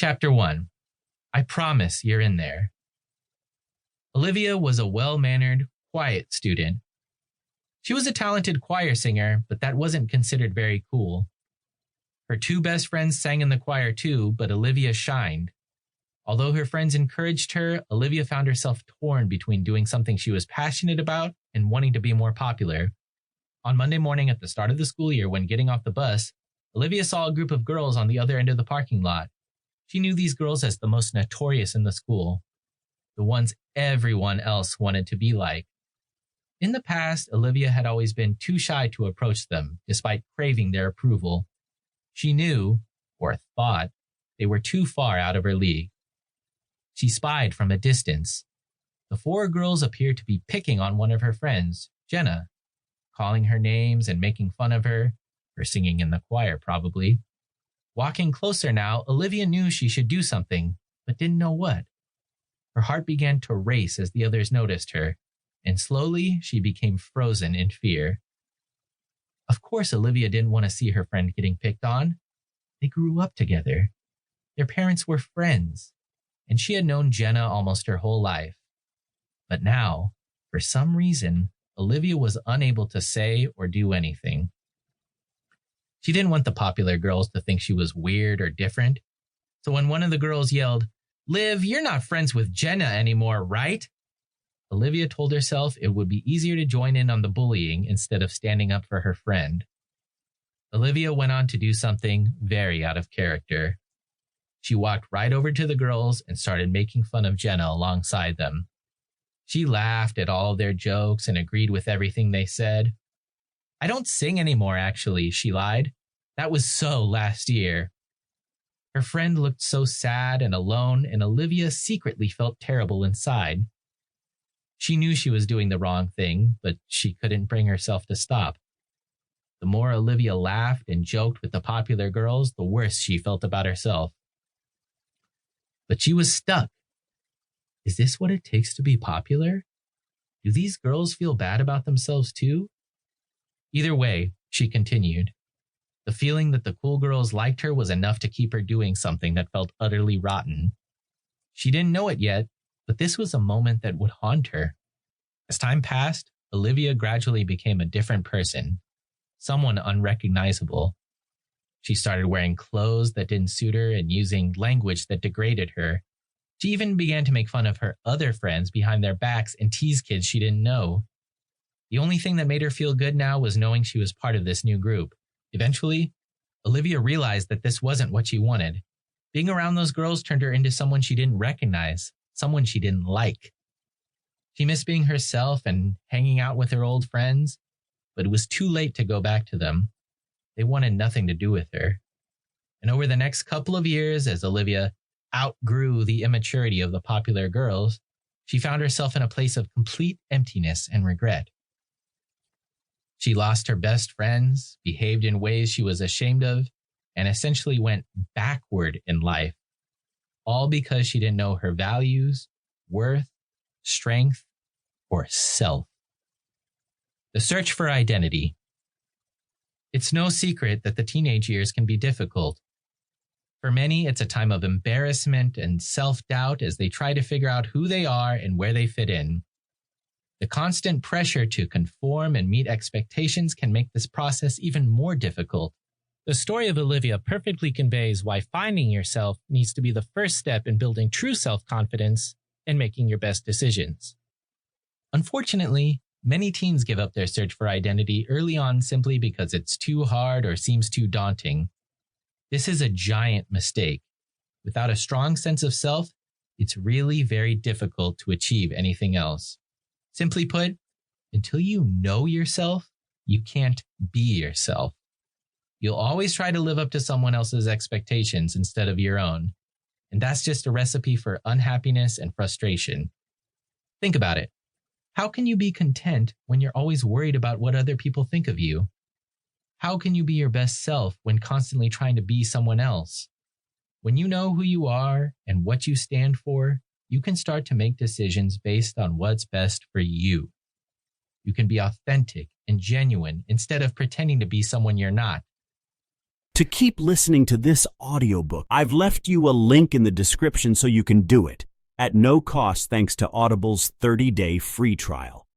Chapter 1. I Promise You're in There. Olivia was a well-mannered, quiet student. She was a talented choir singer, but that wasn't considered very cool. Her two best friends sang in the choir too, but Olivia shined. Although her friends encouraged her, Olivia found herself torn between doing something she was passionate about and wanting to be more popular. On Monday morning at the start of the school year, when getting off the bus, Olivia saw a group of girls on the other end of the parking lot. She knew these girls as the most notorious in the school, the ones everyone else wanted to be like. In the past, Olivia had always been too shy to approach them, despite craving their approval. She knew, or thought, they were too far out of her league. She spied from a distance. The four girls appeared to be picking on one of her friends, Jenna, calling her names and making fun of her, for singing in the choir probably. Walking closer now, Olivia knew she should do something, but didn't know what. Her heart began to race as the others noticed her, and slowly she became frozen in fear. Of course, Olivia didn't want to see her friend getting picked on. They grew up together. Their parents were friends, and she had known Jenna almost her whole life. But now, for some reason, Olivia was unable to say or do anything. She didn't want the popular girls to think she was weird or different. So when one of the girls yelled, "Liv, you're not friends with Jenna anymore, right?" Olivia told herself it would be easier to join in on the bullying instead of standing up for her friend. Olivia went on to do something very out of character. She walked right over to the girls and started making fun of Jenna alongside them. She laughed at all of their jokes and agreed with everything they said. "I don't sing anymore, actually," she lied. "That was so last year." Her friend looked so sad and alone, and Olivia secretly felt terrible inside. She knew she was doing the wrong thing, but she couldn't bring herself to stop. The more Olivia laughed and joked with the popular girls, the worse she felt about herself. But she was stuck. Is this what it takes to be popular? Do these girls feel bad about themselves too? Either way, she continued. The feeling that the cool girls liked her was enough to keep her doing something that felt utterly rotten. She didn't know it yet, but this was a moment that would haunt her. As time passed, Olivia gradually became a different person, someone unrecognizable. She started wearing clothes that didn't suit her and using language that degraded her. She even began to make fun of her other friends behind their backs and tease kids she didn't know. The only thing that made her feel good now was knowing she was part of this new group. Eventually, Olivia realized that this wasn't what she wanted. Being around those girls turned her into someone she didn't recognize, someone she didn't like. She missed being herself and hanging out with her old friends, but it was too late to go back to them. They wanted nothing to do with her. And over the next couple of years, as Olivia outgrew the immaturity of the popular girls, she found herself in a place of complete emptiness and regret. She lost her best friends, behaved in ways she was ashamed of, and essentially went backward in life, all because she didn't know her values, worth, strength, or self. The search for identity. It's no secret that the teenage years can be difficult. For many, it's a time of embarrassment and self-doubt as they try to figure out who they are and where they fit in. The constant pressure to conform and meet expectations can make this process even more difficult. The story of Olivia perfectly conveys why finding yourself needs to be the first step in building true self-confidence and making your best decisions. Unfortunately, many teens give up their search for identity early on simply because it's too hard or seems too daunting. This is a giant mistake. Without a strong sense of self, it's really very difficult to achieve anything else. Simply put, until you know yourself, you can't be yourself. You'll always try to live up to someone else's expectations instead of your own. And that's just a recipe for unhappiness and frustration. Think about it. How can you be content when you're always worried about what other people think of you? How can you be your best self when constantly trying to be someone else? When you know who you are and what you stand for, you can start to make decisions based on what's best for you. You can be authentic and genuine instead of pretending to be someone you're not. To keep listening to this audiobook, I've left you a link in the description so you can do it at no cost thanks to Audible's 30-day free trial.